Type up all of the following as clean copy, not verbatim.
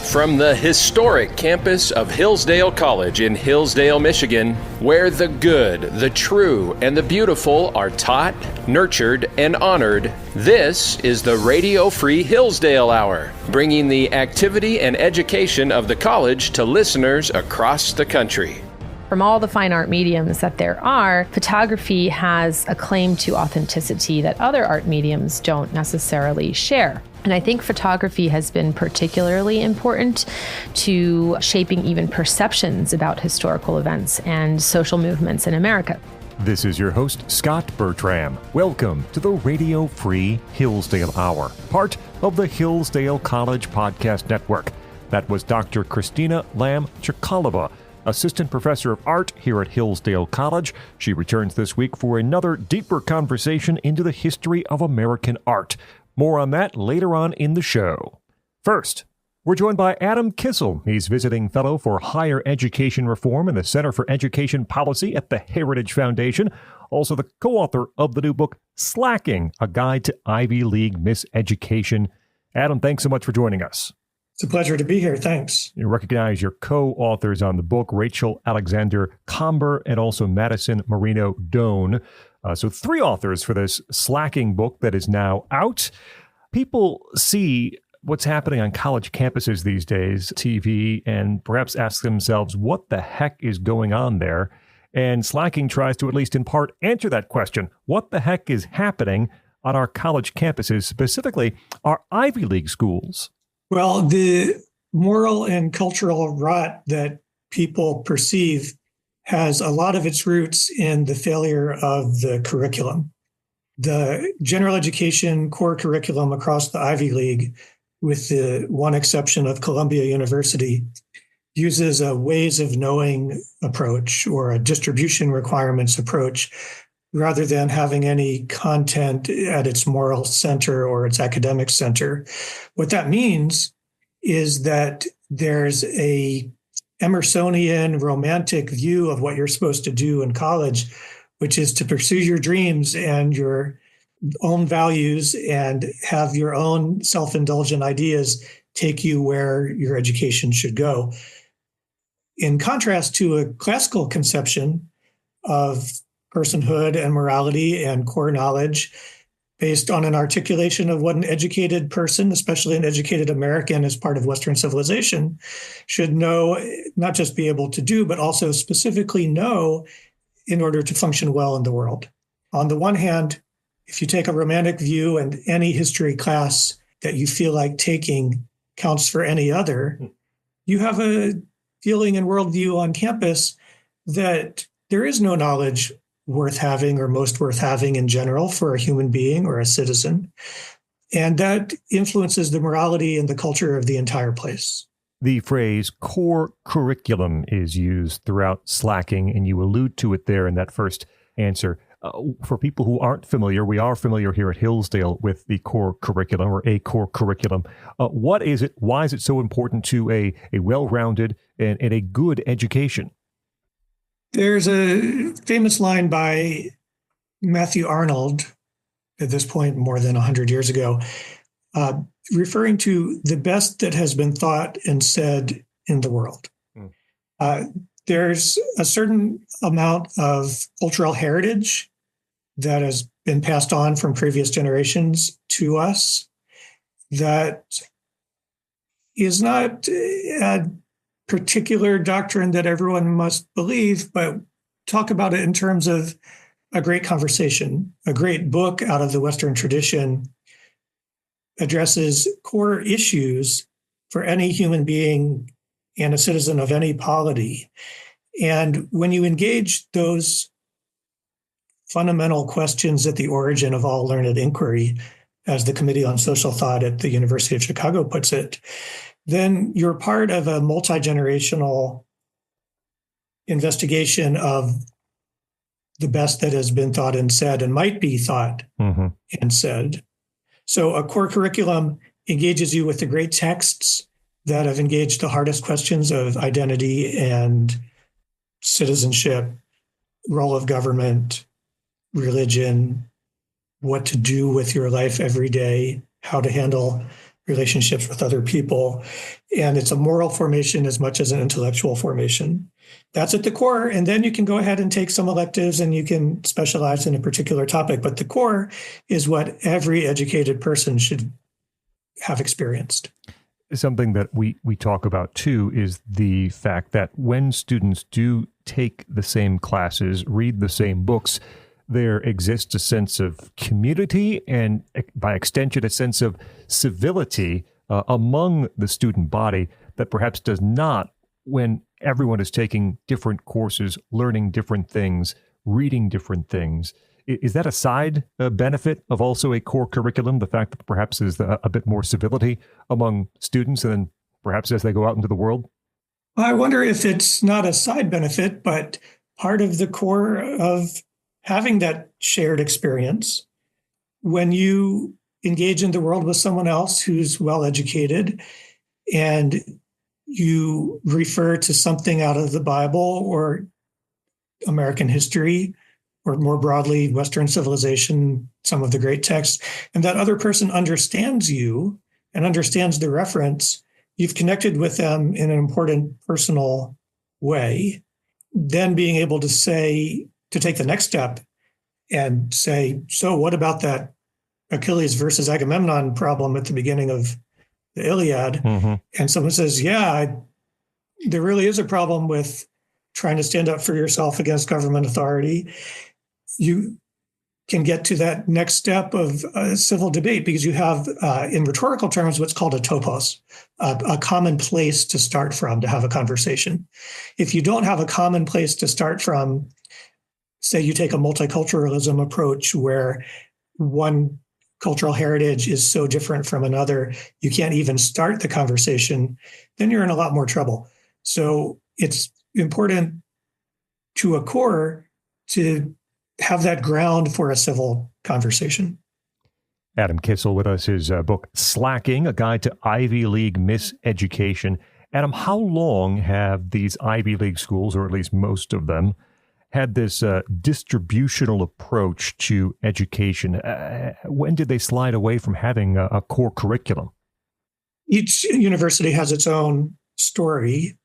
From the historic campus of Hillsdale College in Hillsdale, Michigan, where the good, the true, and the beautiful are taught, nurtured, and honored, this is the Radio Free Hillsdale Hour, bringing the activity and education of the college to listeners across the country. From all the fine art mediums that there are, photography has a claim to authenticity that other art mediums don't necessarily share. And I think photography has been particularly important to shaping even perceptions about historical events and social movements in America. This is your host, Scot Bertram. Welcome to the Radio Free Hillsdale Hour, part of the Hillsdale College Podcast Network. That was Dr. Christina Lamb Chakalova, Assistant Professor of Art here at Hillsdale College. She returns this week for another deeper conversation into the history of American art. More on that later on in the show. First, we're joined by Adam Kissel. He's visiting fellow for higher education reform in the Center for Education Policy at the Heritage Foundation. Also the co-author of the new book, Slacking, A Guide to Ivy League Miseducation. Adam, thanks so much for joining us. It's a pleasure to be here. Thanks. You recognize your co-authors on the book, Rachel Alexander Comber and also Madison Marino Doan. So 3 authors for this Slacking book that is now out. People see what's happening on college campuses these days, TV, and perhaps ask themselves, what the heck is going on there? And Slacking tries to, at least in part, answer that question. What the heck is happening on our college campuses, specifically our Ivy League schools? Well, the moral and cultural rot that people perceive has a lot of its roots in the failure of the curriculum. The general education core curriculum across the Ivy League, with the one exception of Columbia University, uses a ways of knowing approach or a distribution requirements approach rather than having any content at its moral center or its academic center. What that means is that there's a Emersonian romantic view of what you're supposed to do in college, which is to pursue your dreams and your own values and have your own self-indulgent ideas take you where your education should go. In contrast to a classical conception of personhood and morality and core knowledge based on an articulation of what an educated person, especially an educated American as part of Western civilization, should know, not just be able to do, but also specifically know in order to function well in the world. On the one hand, if you take a romantic view and any history class that you feel like taking counts for any other, you have a feeling and worldview on campus that there is no knowledge worth having or most worth having in general for a human being or a citizen. And that influences the morality and the culture of the entire place. The phrase core curriculum is used throughout Slacking, and you allude to it there in that first answer. For people who aren't familiar, we are familiar here at Hillsdale with the core curriculum or a core curriculum. What is it? Why is it so important to a well-rounded and a good education? There's a famous line by Matthew Arnold, at this point more than 100 years ago, referring to the best that has been thought and said in the world. There's a certain amount of cultural heritage that has been passed on from previous generations to us that is not a particular doctrine that everyone must believe, but talk about it in terms of a great conversation. A great book out of the Western tradition addresses core issues for any human being and a citizen of any polity. And when you engage those fundamental questions at the origin of all learned inquiry, as the Committee on Social Thought at the University of Chicago puts it, then you're part of a multi-generational investigation of the best that has been thought and said and might be thought and said. So a core curriculum engages you with the great texts that have engaged the hardest questions of identity and citizenship, role of government, religion, what to do with your life every day, how to handle relationships with other people. And it's a moral formation as much as an intellectual formation. That's at the core. And then you can go ahead and take some electives and you can specialize in a particular topic. But the core is what every educated person should have experienced. Something that we talk about too is the fact that when students do take the same classes, read the same books, there exists a sense of community and, by extension, a sense of civility among the student body that perhaps does not when everyone is taking different courses, learning different things, reading different things. Is that a side benefit of also a core curriculum, the fact that perhaps there's a bit more civility among students and then perhaps as they go out into the world? I wonder if it's not a side benefit, but part of the core of having that shared experience. When you engage in the world with someone else who's well-educated and you refer to something out of the Bible or American history, or more broadly, Western civilization, some of the great texts, and that other person understands you and understands the reference, you've connected with them in an important personal way. Then being able to take the next step and say, so what about that Achilles versus Agamemnon problem at the beginning of the Iliad? Mm-hmm. And someone says, yeah, there really is a problem with trying to stand up for yourself against government authority. You can get to that next step of civil debate because you have, in rhetorical terms, what's called a topos, a common place to start from to have a conversation. If you don't have a common place to start from, say you take a multiculturalism approach where one cultural heritage is so different from another, you can't even start the conversation, then you're in a lot more trouble. So it's important to a core to have that ground for a civil conversation. Adam Kissel with us, his book, Slacking, A Guide to Ivy League Miseducation. Adam, how long have these Ivy League schools, or at least most of them, had this distributional approach to education? When did they slide away from having a core curriculum? Each university has its own story,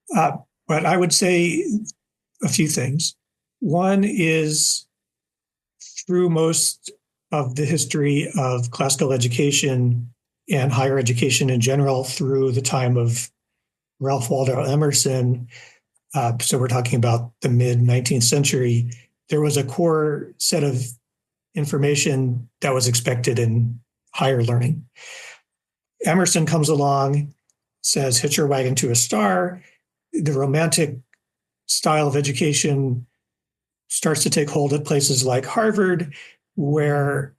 but I would say a few things. One is through most of the history of classical education and higher education in general through the time of Ralph Waldo Emerson, so we're talking about the mid-19th century, there was a core set of information that was expected in higher learning. Emerson comes along, says, hitch your wagon to a star. The romantic style of education starts to take hold at places like Harvard, where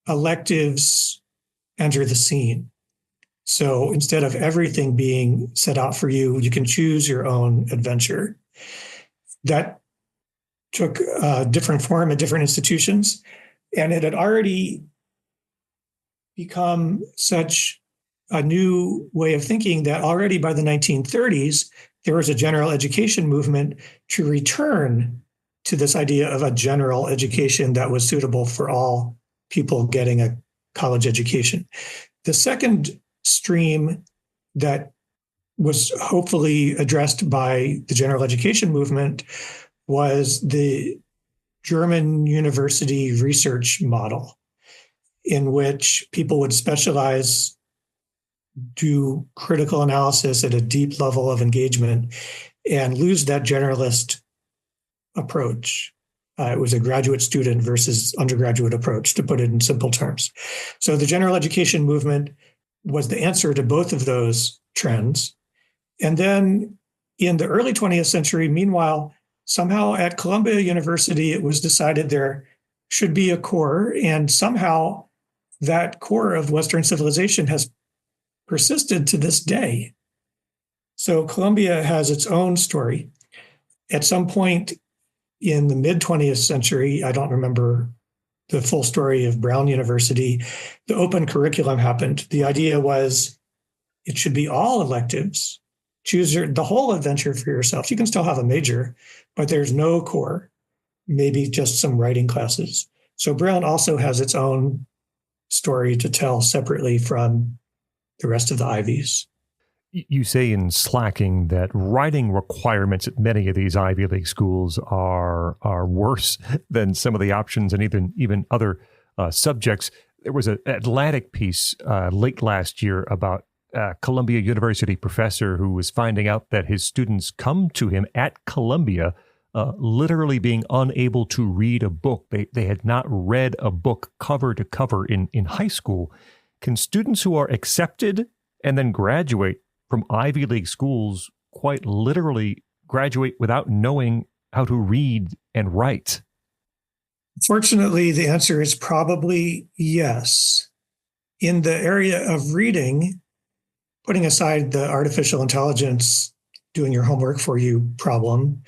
electives enter the scene. So instead of everything being set out for you, you can choose your own adventure. That took a different form at different institutions, and it had already become such a new way of thinking that already by the 1930s, there was a general education movement to return to this idea of a general education that was suitable for all people getting a college education. The second stream that was hopefully addressed by the general education movement was the German university research model, in which people would specialize, do critical analysis at a deep level of engagement, and lose that generalist approach. It was a graduate student versus undergraduate approach, to put it in simple terms. So the general education movement was the answer to both of those trends. And then in the early 20th century, meanwhile, somehow at Columbia University, it was decided there should be a core, and somehow that core of Western civilization has persisted to this day. So Columbia has its own story. At some point in the mid-20th century, I don't remember the full story of Brown University, the open curriculum happened. The idea was it should be all electives. Choose the whole adventure for yourself. You can still have a major, but there's no core, maybe just some writing classes. So Brown also has its own story to tell separately from the rest of the Ivies. You say in Slacking that writing requirements at many of these Ivy League schools are worse than some of the options and even other subjects. There was an Atlantic piece late last year about a Columbia University professor who was finding out that his students come to him at Columbia literally being unable to read a book. They had not read a book cover to cover in high school. Can students who are accepted and then graduate from Ivy League schools quite literally graduate without knowing how to read and write? Fortunately, the answer is probably yes. In the area of reading, putting aside the artificial intelligence doing your homework for you problem,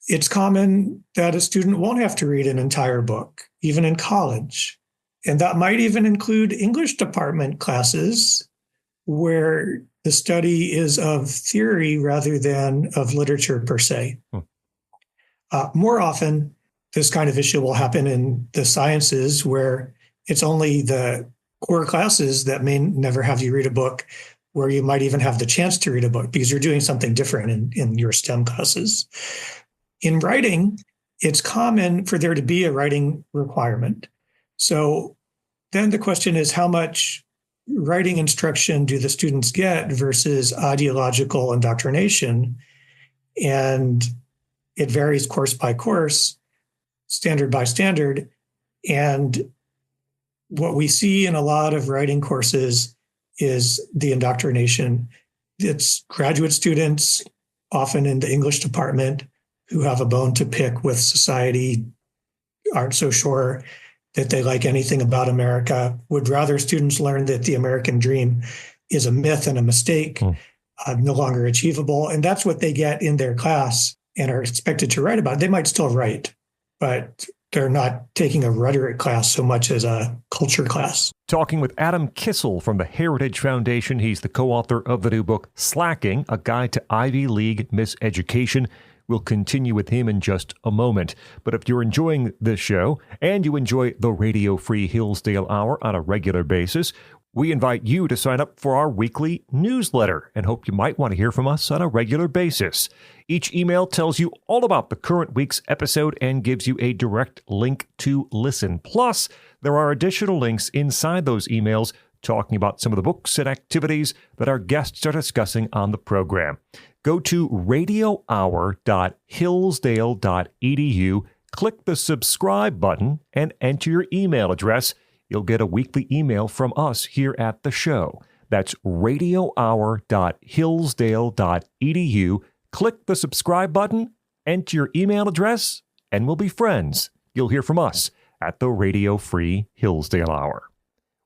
it's common that a student won't have to read an entire book, even in college. And that might even include English department classes where the study is of theory rather than of literature per se. More often, this kind of issue will happen in the sciences where it's only the core classes that may never have you read a book, where you might even have the chance to read a book because you're doing something different in your STEM classes. In writing, it's common for there to be a writing requirement. So then the question is, how much writing instruction do the students get versus ideological indoctrination? And it varies course by course, standard by standard. And what we see in a lot of writing courses is the indoctrination. It's graduate students, often in the English department, who have a bone to pick with society, aren't so sure that they like anything about America, would rather students learn that the American dream is a myth and a mistake, no longer achievable. And that's what they get in their class and are expected to write about. They might still write, but they're not taking a rhetoric class so much as a culture class. Talking with Adam Kissel from the Heritage Foundation. He's the co-author of the new book, Slacking, A Guide to Ivy League Miseducation. We'll continue with him in just a moment. But if you're enjoying this show and you enjoy the Radio Free Hillsdale Hour on a regular basis, we invite you to sign up for our weekly newsletter and hope you might want to hear from us on a regular basis. Each email tells you all about the current week's episode and gives you a direct link to listen. Plus, there are additional links inside those emails talking about some of the books and activities that our guests are discussing on the program. Go to radiohour.hillsdale.edu, click the subscribe button, and enter your email address. You'll get a weekly email from us here at the show. That's radiohour.hillsdale.edu. Click the subscribe button, enter your email address, and we'll be friends. You'll hear from us at the Radio Free Hillsdale Hour.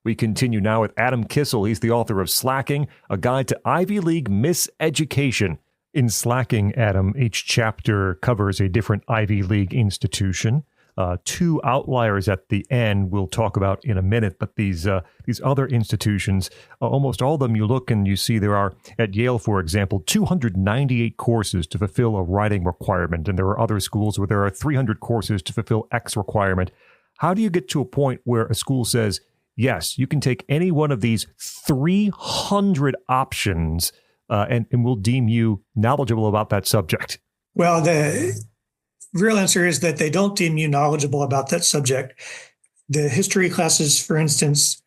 We continue now with Adam Kissel. He's the author of Slacking, A Guide to Ivy League Miseducation. In Slacking, Adam, each chapter covers a different Ivy League institution. Two outliers at the end we'll talk about in a minute, but these other institutions, almost all of them you look and you see there are, at Yale, for example, 298 courses to fulfill a writing requirement, and there are other schools where there are 300 courses to fulfill X requirement. How do you get to a point where a school says, yes, you can take any one of these 300 options and we'll deem you knowledgeable about that subject? Well, the real answer is that they don't deem you knowledgeable about that subject. The history classes, for instance,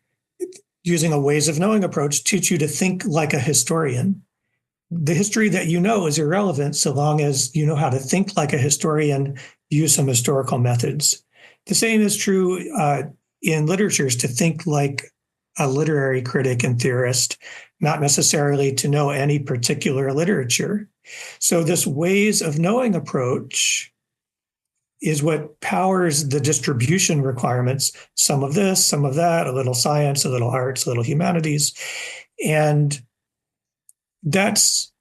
using a ways of knowing approach, teach you to think like a historian. The history that you know is irrelevant so long as you know how to think like a historian, use some historical methods. The same is true in literatures, to think like a literary critic and theorist, not necessarily to know any particular literature. So this ways of knowing approach is what powers the distribution requirements, some of this, some of that, a little science, a little arts, a little humanities. And that's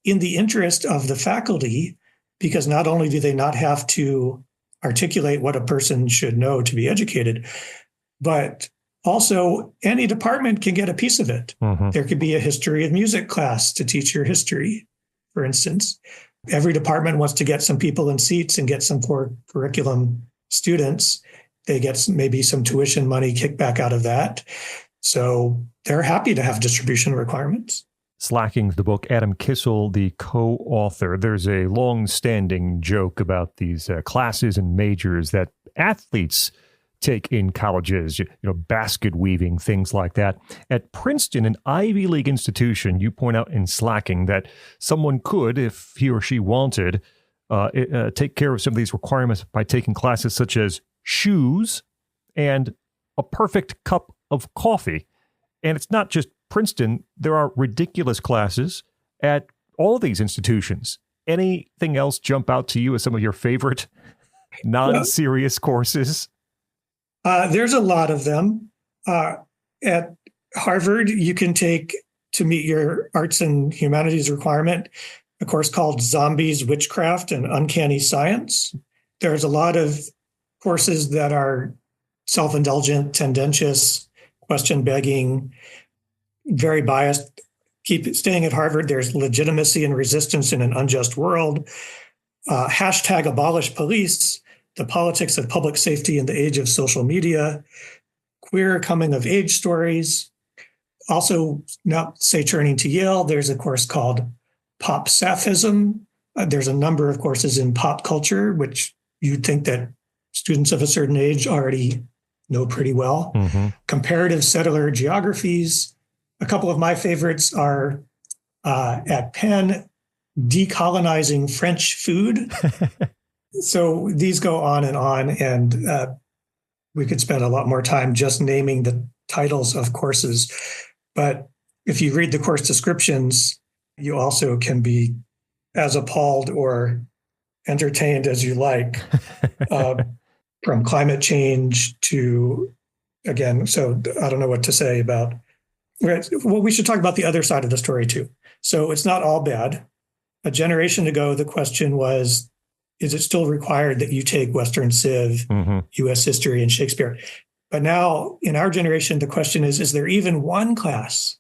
in the interest of the faculty, because not only do they not have to articulate what a person should know to be educated, but also any department can get a piece of it. Mm-hmm. There could be a history of music class to teach your history, for instance. Every department wants to get some people in seats and get some core curriculum students. They get maybe some tuition money kickback out of that. So they're happy to have distribution requirements. Slacking's the book. Adam Kissel, the co-author. There's a long-standing joke about these classes and majors that athletes take in colleges, basket weaving, things like that. At Princeton, an Ivy League institution, you point out in Slacking that someone could, if he or she wanted, take care of some of these requirements by taking classes such as shoes and a perfect cup of coffee. And it's not just Princeton. There are ridiculous classes at all these institutions. Anything else jump out to you as some of your favorite non-serious courses? There's a lot of them. At Harvard, you can take, to meet your arts and humanities requirement, a course called Zombies, Witchcraft, and Uncanny Science. There's a lot of courses that are self-indulgent, tendentious, question-begging, very biased. Keep staying at Harvard. There's Legitimacy and Resistance in an Unjust World, hashtag Abolish Police, The Politics of Public Safety in the Age of Social Media, Queer Coming of Age Stories. Also, now say turning to Yale, there's a course called Pop Saphism. There's a number of courses in pop culture, which you'd think that students of a certain age already know pretty well. Mm-hmm. Comparative settler geographies. A couple of my favorites are at Penn, Decolonizing French Food. So these go on, and we could spend a lot more time just naming the titles of courses. But if you read the course descriptions, you also can be as appalled or entertained as you like, from climate change to, again, so I don't know what to say about. Well, we should talk about the other side of the story too. So it's not all bad. A generation ago, the question was, is it still required that you take Western Civ, U.S. history, and Shakespeare? But now, in our generation, the question is there even one class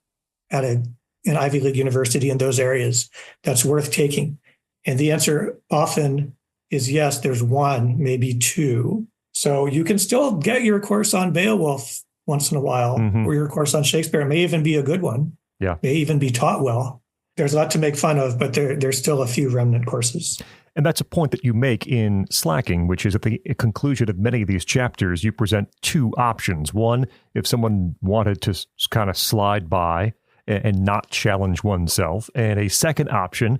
at an Ivy League university in those areas that's worth taking? And the answer often is yes, there's one, maybe two. So you can still get your course on Beowulf once in a while, or your course on Shakespeare. It may even be a good one. Yeah, may even be taught well. There's a lot to make fun of, but there's still a few remnant courses. And that's a point that you make in Slacking, which is at the conclusion of many of these chapters, you present two options. One, if someone wanted to kind of slide by and not challenge oneself, and a second option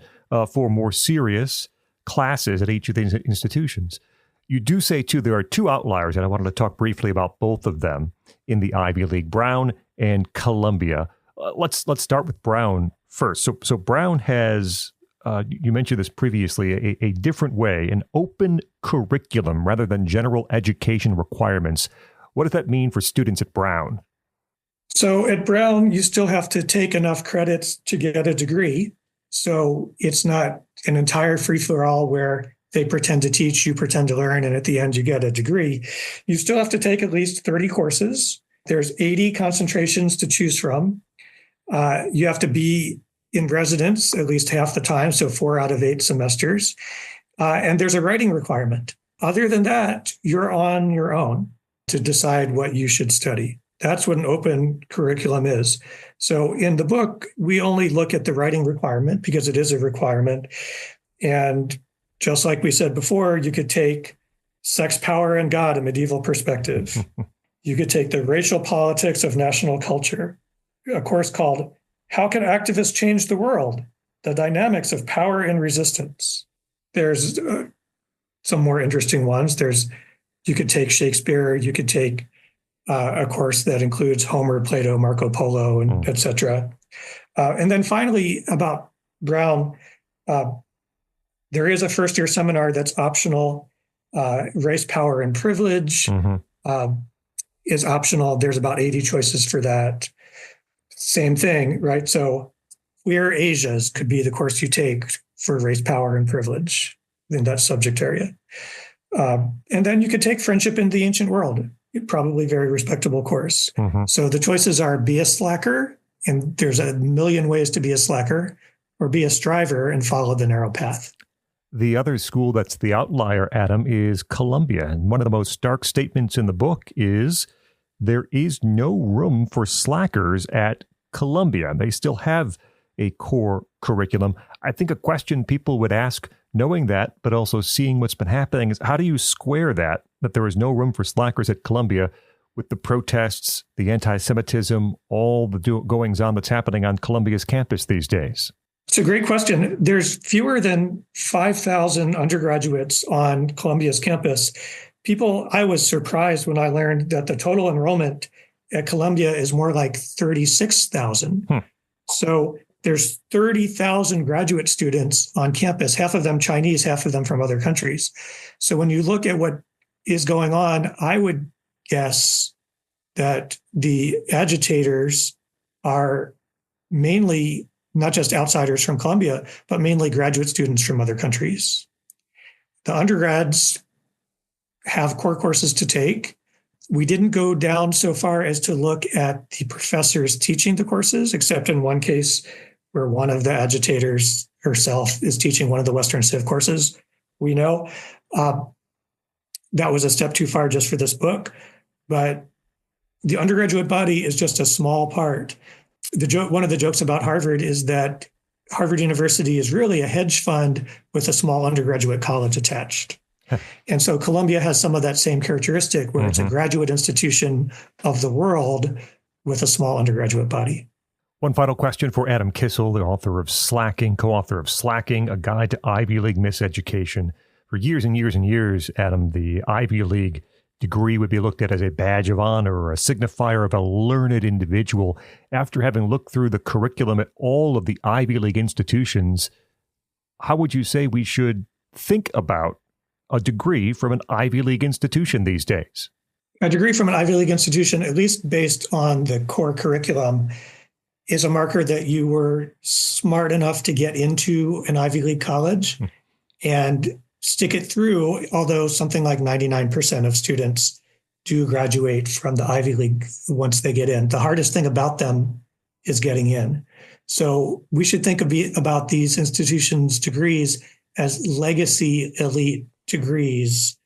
for more serious classes at each of these institutions. You do say, too, there are two outliers, and I wanted to talk briefly about both of them in the Ivy League, Brown and Columbia. Let's start with Brown first. So Brown has, you mentioned this previously, a different way, an open curriculum rather than general education requirements. What does that mean for students at Brown? So at Brown, you still have to take enough credits to get a degree. So it's not an entire free-for-all where they pretend to teach, you pretend to learn, and at the end you get a degree. You still have to take at least 30 courses. There's 80 concentrations to choose from. You have to be in residence at least half the time, so 4 out of 8 semesters. And there's a writing requirement. Other than that, you're on your own to decide what you should study. That's what an open curriculum is. So in the book, we only look at the writing requirement because it is a requirement. And just like we said before, you could take Sex, Power, and God, a medieval perspective. You could take the racial politics of national culture, a course called How Can Activists Change the World? The Dynamics of Power and Resistance. There's some more interesting ones. You could take Shakespeare, you could take a course that includes Homer, Plato, Marco Polo, and et cetera. And then finally, about Brown, there is a first-year seminar that's optional. Race, Power, and Privilege is optional. There's about 80 choices for that. Same thing, right? So Queer Asias could be the course you take for Race, Power, and Privilege in that subject area. And then you could take Friendship in the Ancient World, probably very respectable course. So the choices are be a slacker, and there's a million ways to be a slacker, or be a striver and follow the narrow path. The other school that's the outlier, Adam, is Columbia. And one of the most stark statements in the book is there is no room for slackers at Columbia. They still have a core curriculum. I think a question people would ask, knowing that, but also seeing what's been happening, is how do you square that there is no room for slackers at Columbia with the protests, the anti-Semitism, all the goings on that's happening on Columbia's campus these days? It's a great question. There's fewer than 5,000 undergraduates on Columbia's campus. I was surprised when I learned that the total enrollment at Columbia is more like 36,000. So there's 30,000 graduate students on campus, half of them Chinese, half of them from other countries. So when you look at what is going on, I would guess that the agitators are mainly not just outsiders from Columbia, but mainly graduate students from other countries. The undergrads have core courses to take. We didn't go down so far as to look at the professors teaching the courses, except in one case where one of the agitators herself is teaching one of the Western Civ courses. We know that was a step too far just for this book, but the undergraduate body is just a small part. One of the jokes about Harvard is that Harvard University is really a hedge fund with a small undergraduate college attached. And so Columbia has some of that same characteristic where it's a graduate institution of the world with a small undergraduate body. One final question for Adam Kissel, the author of Slacking, co-author of Slacking, A Guide to Ivy League Miseducation. For years and years and years, Adam, the Ivy League degree would be looked at as a badge of honor or a signifier of a learned individual. After having looked through the curriculum at all of the Ivy League institutions, how would you say we should think about a degree from an Ivy League institution these days? A degree from an Ivy League institution, at least based on the core curriculum, is a marker that you were smart enough to get into an Ivy League college and stick it through, although something like 99% of students do graduate from the Ivy League once they get in. The hardest thing about them is getting in. So we should think about these institutions' degrees as legacy elite degrees,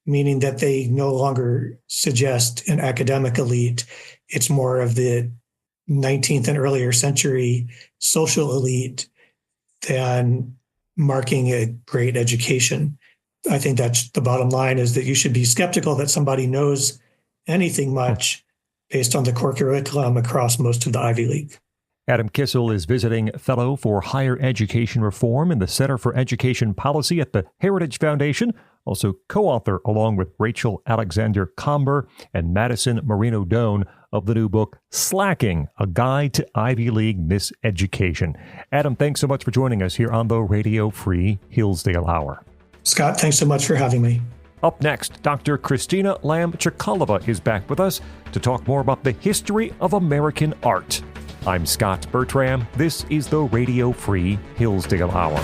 meaning that they no longer suggest an academic elite. It's more of the 19th and earlier century social elite than marking a great education. I think that's the bottom line, is that you should be skeptical that somebody knows anything much based on the core curriculum across most of the Ivy League. Adam Kissel is visiting fellow for higher education reform in the Center for Education Policy at the Heritage Foundation, also co-author along with Rachel Alexander Comber and Madison Marino Doan of the new book, Slacking, A Guide to Ivy League Miseducation. Adam, thanks so much for joining us here on the Radio Free Hillsdale Hour. Scott, thanks so much for having me. Up next, Dr. Christina Lamb Chakalova is back with us to talk more about the history of American art. I'm Scot Bertram. This is the Radio Free Hillsdale Hour.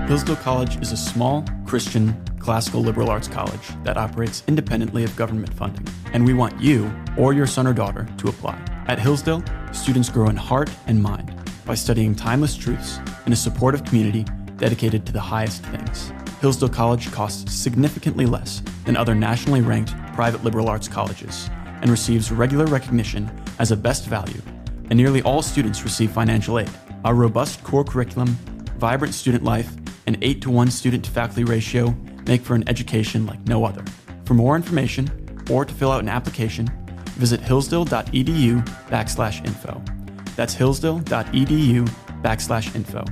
Hillsdale College is a small, Christian, classical liberal arts college that operates independently of government funding, and we want you or your son or daughter to apply. At Hillsdale, students grow in heart and mind by studying timeless truths in a supportive community dedicated to the highest things. Hillsdale College costs significantly less than other nationally ranked private liberal arts colleges and receives regular recognition as a best value, and nearly all students receive financial aid. Our robust core curriculum, vibrant student life, and 8-to-1 student-to-faculty ratio make for an education like no other. For more information or to fill out an application, visit hillsdale.edu/info. That's hillsdale.edu/info.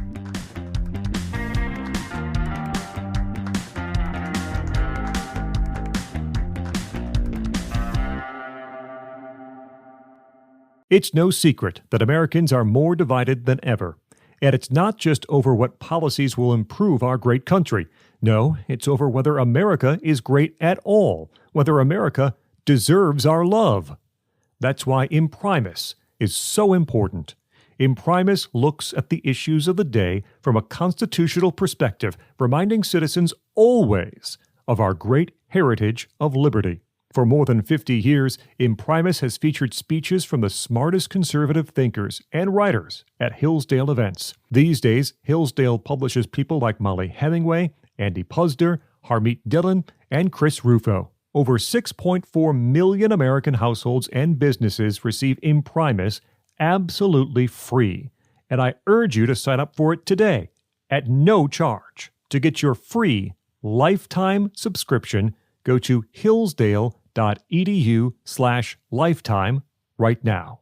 It's no secret that Americans are more divided than ever. And it's not just over what policies will improve our great country. No, it's over whether America is great at all, whether America deserves our love. That's why Imprimis is so important. Imprimis looks at the issues of the day from a constitutional perspective, reminding citizens always of our great heritage of liberty. For more than 50 years, Imprimis has featured speeches from the smartest conservative thinkers and writers at Hillsdale events. These days, Hillsdale publishes people like Molly Hemingway, Andy Puzder, Harmeet Dillon, and Chris Rufo. Over 6.4 million American households and businesses receive Imprimis absolutely free. And I urge you to sign up for it today at no charge. To get your free lifetime subscription, go to hillsdale.edu/lifetime right now.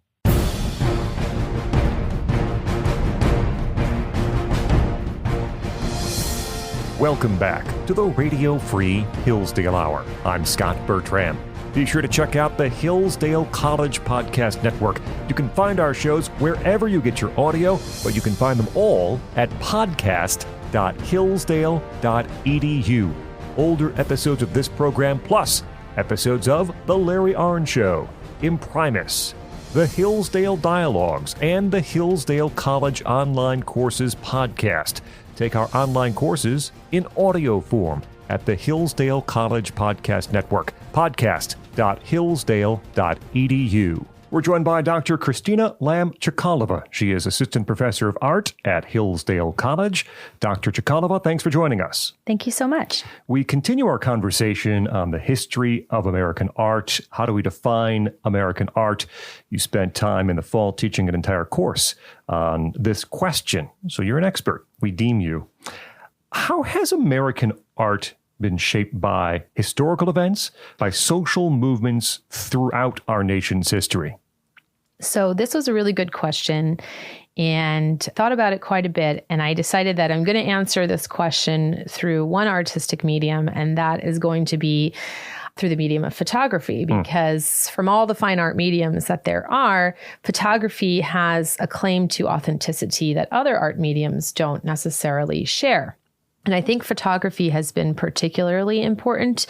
Welcome back to the Radio Free Hillsdale Hour. I'm Scot Bertram. Be sure to check out the Hillsdale College Podcast Network. You can find our shows wherever you get your audio, but you can find them all at podcast.hillsdale.edu. Older episodes of this program, plus episodes of The Larry Arnn Show, Imprimis, the Hillsdale Dialogues, and the Hillsdale College Online Courses podcast. Take our online courses in audio form at the Hillsdale College Podcast Network, podcast.hillsdale.edu. We're joined by Dr. Christina Lamb Chakalova. She is Assistant Professor of Art at Hillsdale College. Dr. Chakalova, thanks for joining us. Thank you so much. We continue our conversation on the history of American art. How do we define American art? You spent time in the fall teaching an entire course on this question, so you're an expert. We deem you. How has American art been shaped by historical events, by social movements throughout our nation's history? So this was a really good question and thought about it quite a bit. And I decided that I'm going to answer this question through one artistic medium, and that is going to be through the medium of photography, because from all the fine art mediums that there are, photography has a claim to authenticity that other art mediums don't necessarily share. And I think photography has been particularly important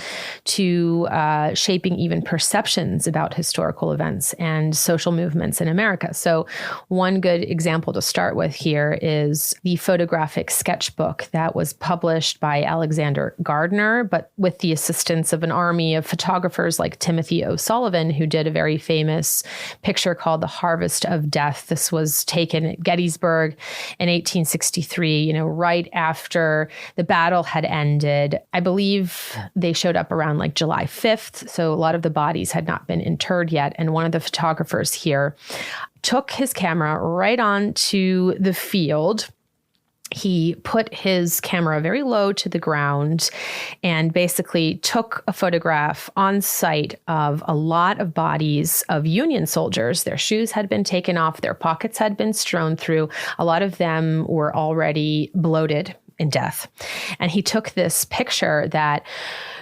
to shaping even perceptions about historical events and social movements in America. So one good example to start with here is the photographic sketchbook that was published by Alexander Gardner, but with the assistance of an army of photographers like Timothy O'Sullivan, who did a very famous picture called The Harvest of Death. This was taken at Gettysburg in 1863, right after the battle had ended. I believe they showed up around like July 5th. So a lot of the bodies had not been interred yet. And one of the photographers here took his camera right onto the field. He put his camera very low to the ground and basically took a photograph on site of a lot of bodies of Union soldiers. Their shoes had been taken off, their pockets had been strewn through. A lot of them were already bloated in death. And he took this picture that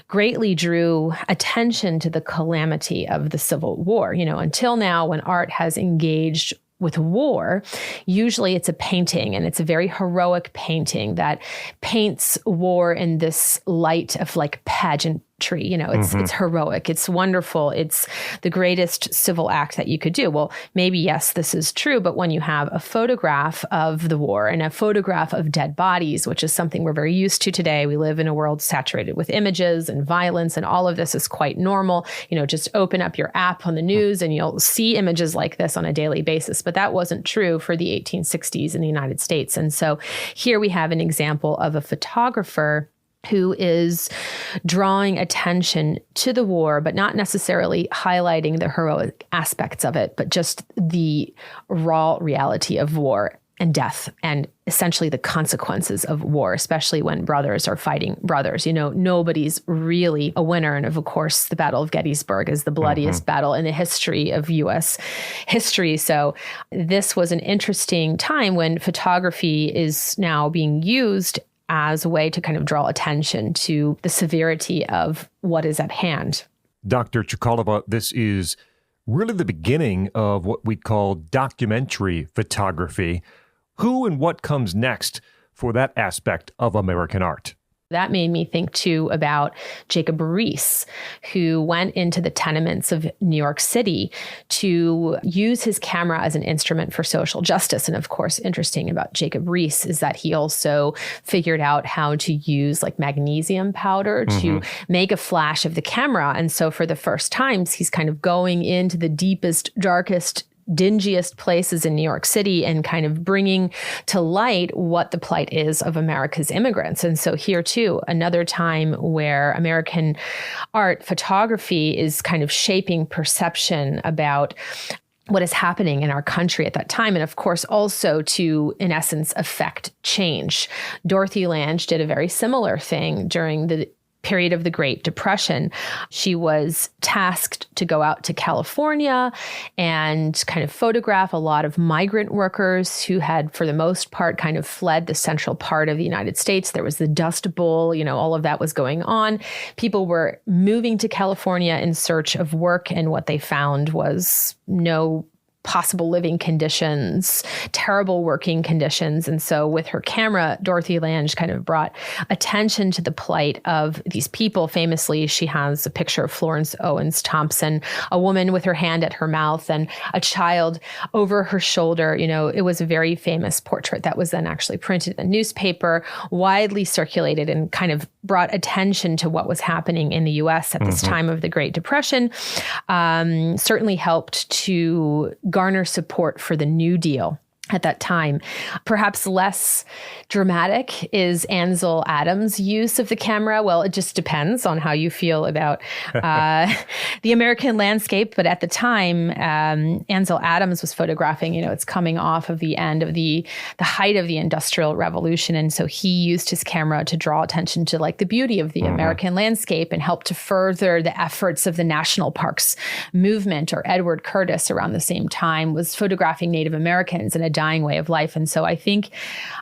greatly drew attention to the calamity of the Civil War. Until now, when art has engaged with war, usually it's a painting, and it's a very heroic painting that paints war in this light of like pageantry. It's heroic. It's wonderful. It's the greatest civil act that you could do. Well, maybe, yes, this is true. But when you have a photograph of the war and a photograph of dead bodies, which is something we're very used to today, we live in a world saturated with images and violence, and all of this is quite normal. Just open up your app on the news and you'll see images like this on a daily basis. But that wasn't true for the 1860s in the United States. And so here we have an example of a photographer who is drawing attention to the war, but not necessarily highlighting the heroic aspects of it, but just the raw reality of war and death, and essentially the consequences of war, especially when brothers are fighting brothers. Nobody's really a winner. And of course, the Battle of Gettysburg is the bloodiest battle in the history of U.S. history. So this was an interesting time when photography is now being used as a way to kind of draw attention to the severity of what is at hand. Dr. Chakalova, this is really the beginning of what we call documentary photography. Who and what comes next for that aspect of American art? That made me think, too, about Jacob Riis, who went into the tenements of New York City to use his camera as an instrument for social justice. And of course, interesting about Jacob Riis is that he also figured out how to use like magnesium powder to make a flash of the camera. And so for the first times, he's kind of going into the deepest, darkest, dingiest places in New York City and kind of bringing to light what the plight is of America's immigrants. And so here too, another time where American art photography is kind of shaping perception about what is happening in our country at that time. And of course, also to, in essence, affect change. Dorothy Lange did a very similar thing during the period of the Great Depression. She was tasked to go out to California and kind of photograph a lot of migrant workers who had, for the most part, kind of fled the central part of the United States. There was the Dust Bowl, all of that was going on. People were moving to California in search of work, and what they found was no possible living conditions, terrible working conditions. And so with her camera, Dorothy Lange kind of brought attention to the plight of these people. Famously, she has a picture of Florence Owens Thompson, a woman with her hand at her mouth and a child over her shoulder. It was a very famous portrait that was then actually printed in the newspaper, widely circulated, and kind of brought attention to what was happening in the U.S. at this time of the Great Depression. Certainly helped to garner support for the New Deal at that time. Perhaps less dramatic is Ansel Adams' use of the camera. Well, it just depends on how you feel about the American landscape. But at the time, Ansel Adams was photographing, it's coming off of the end of the height of the Industrial Revolution. And so he used his camera to draw attention to like the beauty of the American landscape and help to further the efforts of the National Parks movement. Or Edward Curtis around the same time was photographing Native Americans in a dying way of life. And so I think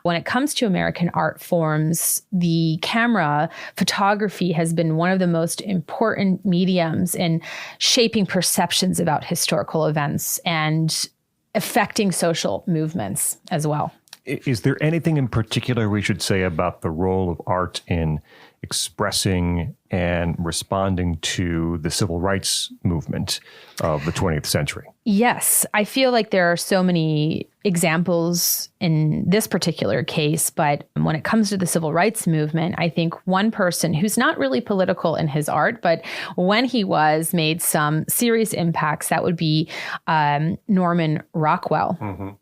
when it comes to American art forms, the camera photography has been one of the most important mediums in shaping perceptions about historical events and affecting social movements as well. Is there anything in particular we should say about the role of art in expressing and responding to the civil rights movement of the 20th century? Yes. I feel like there are so many examples in this particular case, but when it comes to the civil rights movement, I think one person who's not really political in his art, but when he was, made some serious impacts, that would be Norman Rockwell.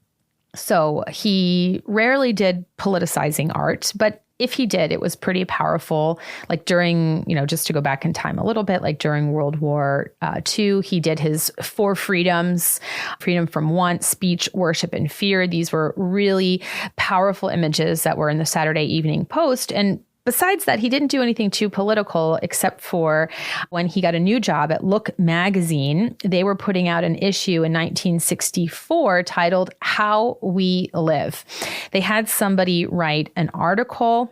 So he rarely did politicizing art, but if he did, it was pretty powerful. Like during, just to go back in time a little bit, like during World War II, he did his 4 freedoms, freedom from want, speech, worship, and fear. These were really powerful images that were in the Saturday Evening Post. And besides that, he didn't do anything too political, except for when he got a new job at Look magazine. They were putting out an issue in 1964 titled How We Live. They had somebody write an article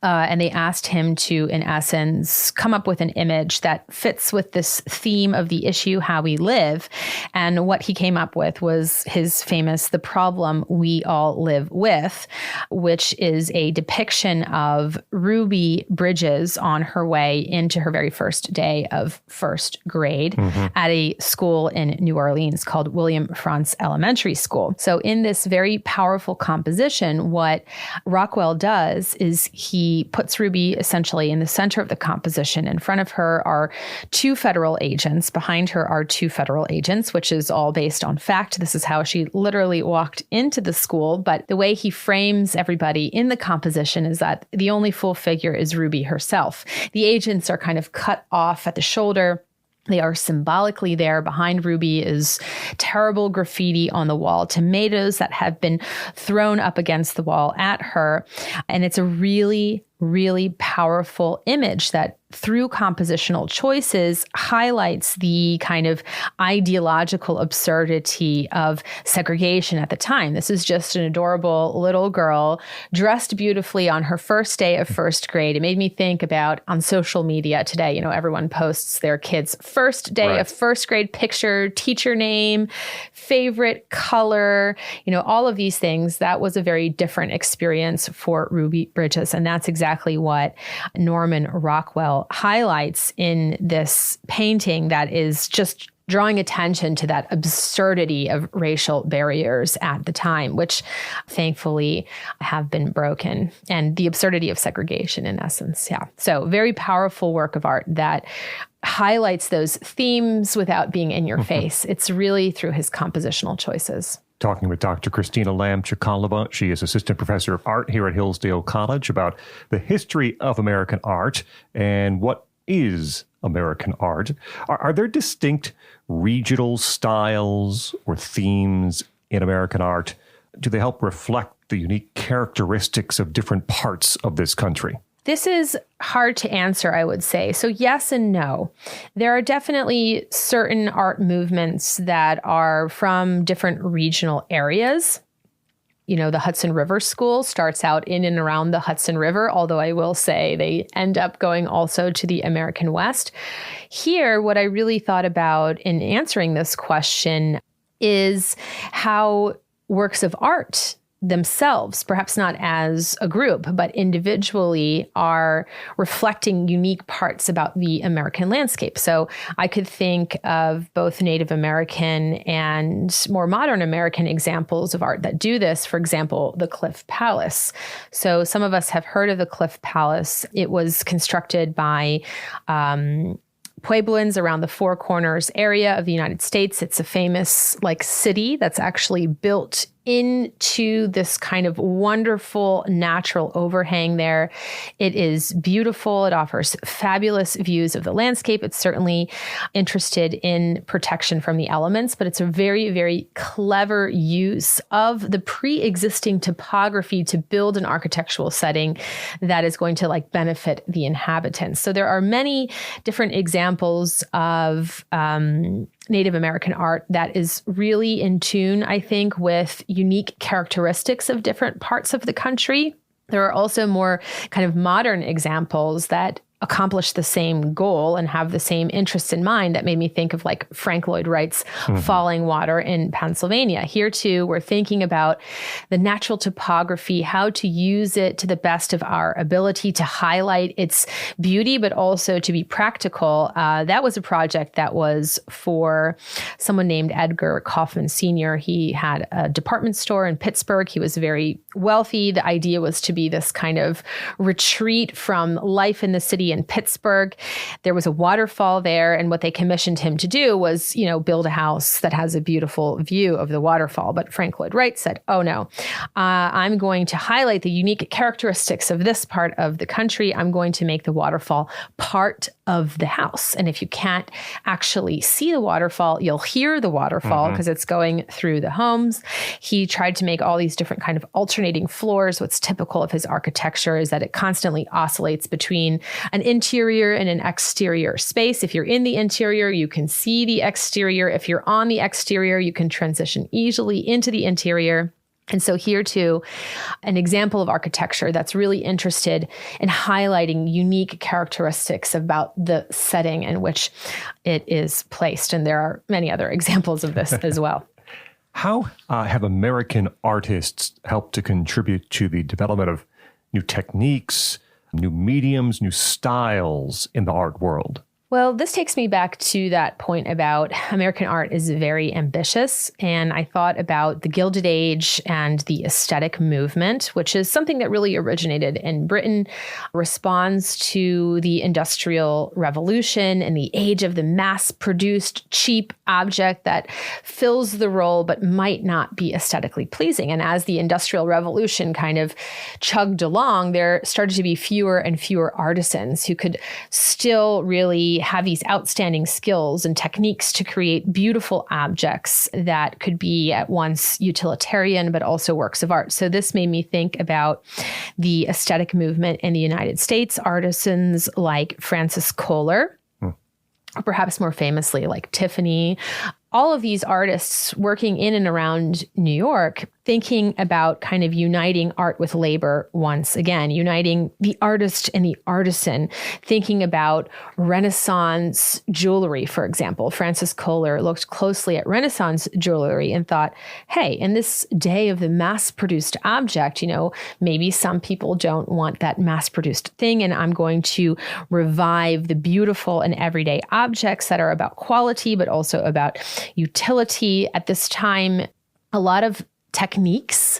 and they asked him to, in essence, come up with an image that fits with this theme of the issue, How We Live. And what he came up with was his famous The Problem We All Live With, which is a depiction of Ruby Bridges on her way into her very first day of first grade at a school in New Orleans called William Frantz Elementary School. So in this very powerful composition, what Rockwell does is he puts Ruby essentially in the center of the composition. In front of her are 2 federal agents. Behind her are 2 federal agents, which is all based on fact. This is how she literally walked into the school. But the way he frames everybody in the composition is that the only full figure is Ruby herself. The agents are kind of cut off at the shoulder. They are symbolically there. Behind Ruby is terrible graffiti on the wall, tomatoes that have been thrown up against the wall at her. And it's a really, really powerful image that through compositional choices highlights the kind of ideological absurdity of segregation at the time. This is just an adorable little girl dressed beautifully on her first day of first grade. It made me think about on social media today, everyone posts their kids' first day of first grade picture, teacher name, favorite color, all of these things. That was a very different experience for Ruby Bridges. And that's exactly what Norman Rockwell highlights in this painting that is just drawing attention to that absurdity of racial barriers at the time, which thankfully have been broken, and the absurdity of segregation in essence. Yeah. So very powerful work of art that highlights those themes without being in your face. It's really through his compositional choices. Talking with Dr. Christina Lamb Chakalova. She is assistant professor of art here at Hillsdale College, about the history of American art and what is American art. Are there distinct regional styles or themes in American art? Do they help reflect the unique characteristics of different parts of this country? This is hard to answer, I would say. So yes and no. There are definitely certain art movements that are from different regional areas. The Hudson River School starts out in and around the Hudson River, although I will say they end up going also to the American West. Here, what I really thought about in answering this question is how works of art themselves, perhaps not as a group, but individually, are reflecting unique parts about the American landscape. So I could think of both Native American and more modern American examples of art that do this. For example, the Cliff Palace. So some of us have heard of the Cliff Palace. It was constructed by Puebloans around the Four Corners area of the United States. It's a famous city that's actually built into this kind of wonderful natural overhang there. It is beautiful. It offers fabulous views of the landscape. It's certainly interested in protection from the elements, but it's a very, very clever use of the pre-existing topography to build an architectural setting that is going to benefit the inhabitants. So there are many different examples of Native American art that is really in tune, I think, with unique characteristics of different parts of the country. There are also more kind of modern examples that accomplish the same goal and have the same interests in mind. That made me think of Frank Lloyd Wright's Falling Water in Pennsylvania. Here too, we're thinking about the natural topography, how to use it to the best of our ability to highlight its beauty, but also to be practical. That was a project that was for someone named Edgar Kaufman Sr. He had a department store in Pittsburgh. He was very wealthy. The idea was to be this kind of retreat from life in the city in Pittsburgh. There was a waterfall there, and what they commissioned him to do was, build a house that has a beautiful view of the waterfall. But Frank Lloyd Wright said, oh no, I'm going to highlight the unique characteristics of this part of the country. I'm going to make the waterfall part of the house. And if you can't actually see the waterfall, you'll hear the waterfall because it's going through the homes. He tried to make all these different kind of alternating floors. What's typical of his architecture is that it constantly oscillates between an interior and an exterior space. If you're in the interior, you can see the exterior. If you're on the exterior, you can transition easily into the interior. And so here too, an example of architecture that's really interested in highlighting unique characteristics about the setting in which it is placed. And there are many other examples of this as well. How have American artists helped to contribute to the development of new techniques, new mediums, new styles in the art world? Well, this takes me back to that point about American art is very ambitious. And I thought about the Gilded Age and the aesthetic movement, which is something that really originated in Britain, responds to the Industrial Revolution and the age of the mass-produced cheap object that fills the role but might not be aesthetically pleasing. And as the Industrial Revolution kind of chugged along, there started to be fewer and fewer artisans who could still really they have these outstanding skills and techniques to create beautiful objects that could be at once utilitarian, but also works of art. So this made me think about the aesthetic movement in the United States, artisans like Francis Kohler, or perhaps more famously like Tiffany. All of these artists working in and around New York, thinking about kind of uniting art with labor once again, uniting the artist and the artisan, thinking about Renaissance jewelry, for example. Francis Kohler looked closely at Renaissance jewelry and thought, hey, in this day of the mass-produced object, maybe some people don't want that mass-produced thing, and I'm going to revive the beautiful and everyday objects that are about quality, but also about utility. At this time, a lot of techniques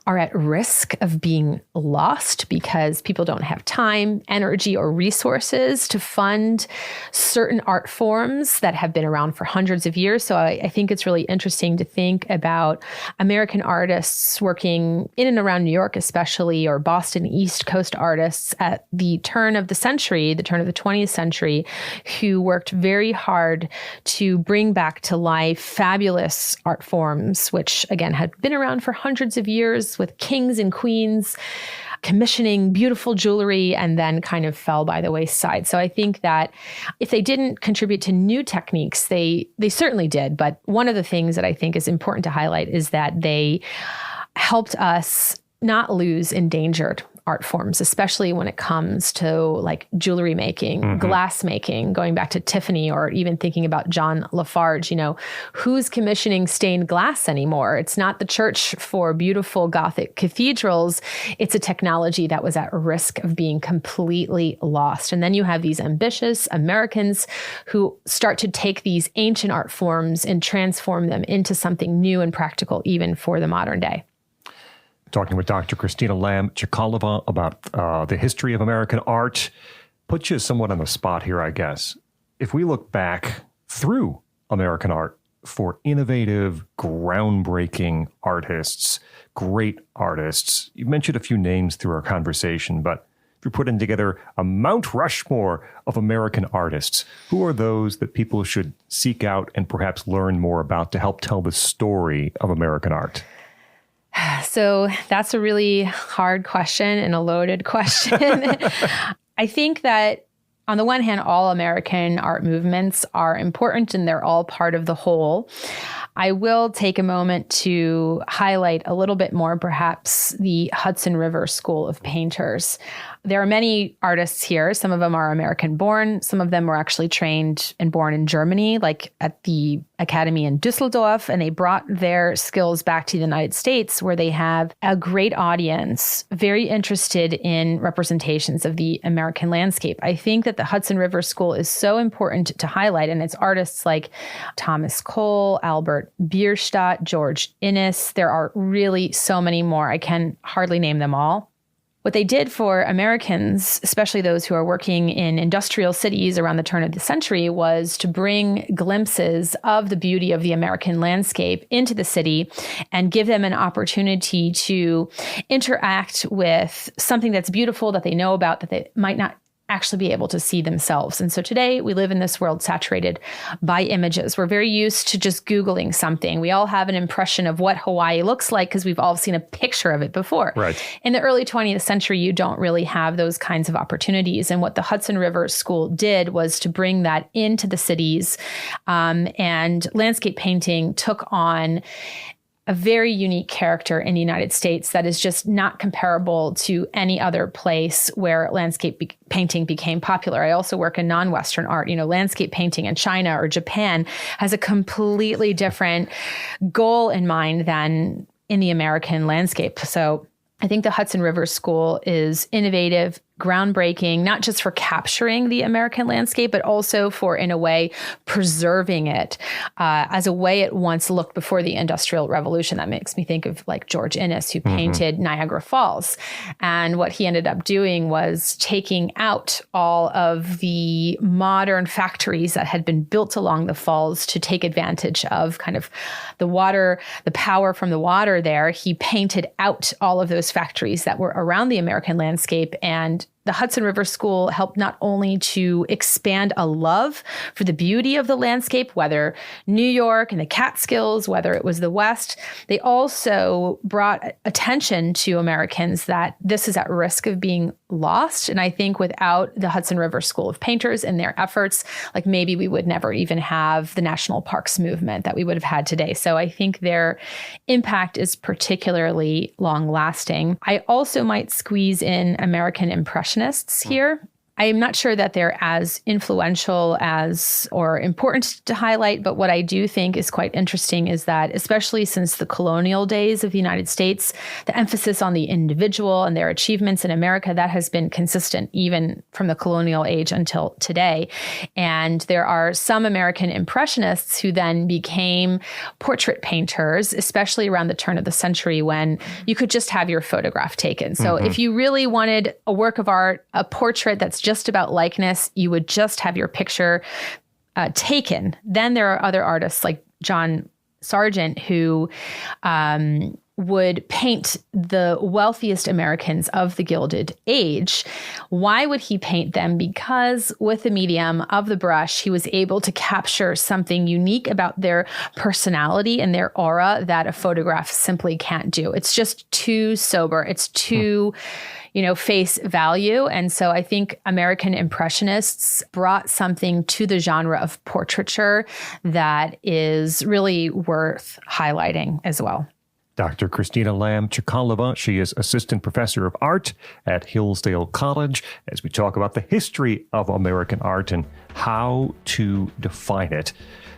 are at risk of being lost because people don't have time, energy, or resources to fund certain art forms that have been around for hundreds of years. So I think it's really interesting to think about American artists working in and around New York, especially, or Boston East Coast artists at the turn of the century, the turn of the 20th century, who worked very hard to bring back to life fabulous art forms, which again had been around for hundreds of years, with kings and queens commissioning beautiful jewelry and then kind of fell by the wayside. So I think that if they didn't contribute to new techniques, they certainly did. But one of the things that I think is important to highlight is that they helped us not lose endangered art forms, especially when it comes to like jewelry making, glass making, going back to Tiffany, or even thinking about John Lafarge. Who's commissioning stained glass anymore? It's not the church for beautiful Gothic cathedrals. It's a technology that was at risk of being completely lost. And then you have these ambitious Americans who start to take these ancient art forms and transform them into something new and practical, even for the modern day. Talking with Dr. Christina Lamb Chakalova about the history of American art. Put you somewhat on the spot here, I guess. If we look back through American art for innovative, groundbreaking artists, great artists, you mentioned a few names through our conversation, but if you're putting together a Mount Rushmore of American artists, who are those that people should seek out and perhaps learn more about to help tell the story of American art? So that's a really hard question and a loaded question. I think that on the one hand, all American art movements are important and they're all part of the whole. I will take a moment to highlight a little bit more, perhaps, the Hudson River School of Painters. There are many artists here. Some of them are American-born. Some of them were actually trained and born in Germany, like at the Academy in Düsseldorf, and they brought their skills back to the United States, where they have a great audience, very interested in representations of the American landscape. I think that the Hudson River School is so important to highlight, and it's artists like Thomas Cole, Albert Bierstadt, George Inness. There are really so many more. I can hardly name them all. What they did for Americans, especially those who are working in industrial cities around the turn of the century, was to bring glimpses of the beauty of the American landscape into the city and give them an opportunity to interact with something that's beautiful that they know about that they might not actually be able to see themselves. And so today we live in this world saturated by images. We're very used to just Googling something. We all have an impression of what Hawaii looks like because we've all seen a picture of it before. Right. In the early 20th century, you don't really have those kinds of opportunities. And what the Hudson River School did was to bring that into the cities. And landscape painting took on a very unique character in the United States that is just not comparable to any other place where landscape painting became popular. I also work in non-Western art. Landscape painting in China or Japan has a completely different goal in mind than in the American landscape. So I think the Hudson River School is innovative, groundbreaking, not just for capturing the American landscape, but also for, in a way, preserving it as a way it once looked before the Industrial Revolution. That makes me think of like George Inness, who painted Niagara Falls. And what he ended up doing was taking out all of the modern factories that had been built along the falls to take advantage of kind of the water, the power from the water there. He painted out all of those factories that were around the American landscape and the Hudson River School helped not only to expand a love for the beauty of the landscape, whether New York and the Catskills, whether it was the West, they also brought attention to Americans that this is at risk of being lost. And I think without the Hudson River School of Painters and their efforts, like maybe we would never even have the national parks movement that we would have had today. So I think their impact is particularly long lasting. I also might squeeze in American Impressionists here. I am not sure that they're as influential as or important to highlight, but what I do think is quite interesting is that, especially since the colonial days of the United States, the emphasis on the individual and their achievements in America, that has been consistent even from the colonial age until today. And there are some American Impressionists who then became portrait painters, especially around the turn of the century when you could just have your photograph taken. So if you really wanted a work of art, a portrait that's just about likeness, you would just have your picture taken. Then there are other artists like John Sargent who would paint the wealthiest Americans of the Gilded Age. Why would he paint them? Because with the medium of the brush, he was able to capture something unique about their personality and their aura that a photograph simply can't do. It's just too sober. It's too face value. And so I think American Impressionists brought something to the genre of portraiture that is really worth highlighting as well. Dr. Christina Lamb Chakalova, she is Assistant Professor of Art at Hillsdale College, as we talk about the history of American art and how to define it.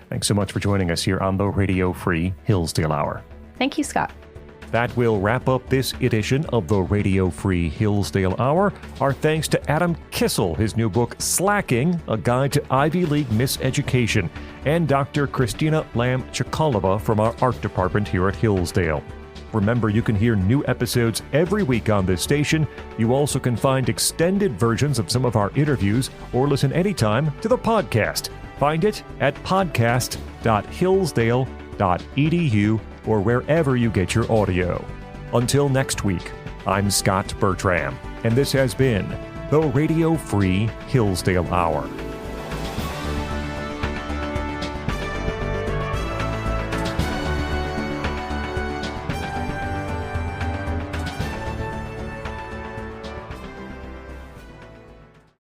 Thanks so much for joining us here on the Radio Free Hillsdale Hour. Thank you, Scott. That will wrap up this edition of the Radio Free Hillsdale Hour. Our thanks to Adam Kissel, his new book, Slacking, A Guide to Ivy League Miseducation, and Dr. Christina Lamb Chakalova from our art department here at Hillsdale. Remember, you can hear new episodes every week on this station. You also can find extended versions of some of our interviews or listen anytime to the podcast. Find it at podcast.hillsdale.edu or wherever you get your audio. Until next week, I'm Scot Bertram, and this has been the Radio Free Hillsdale Hour.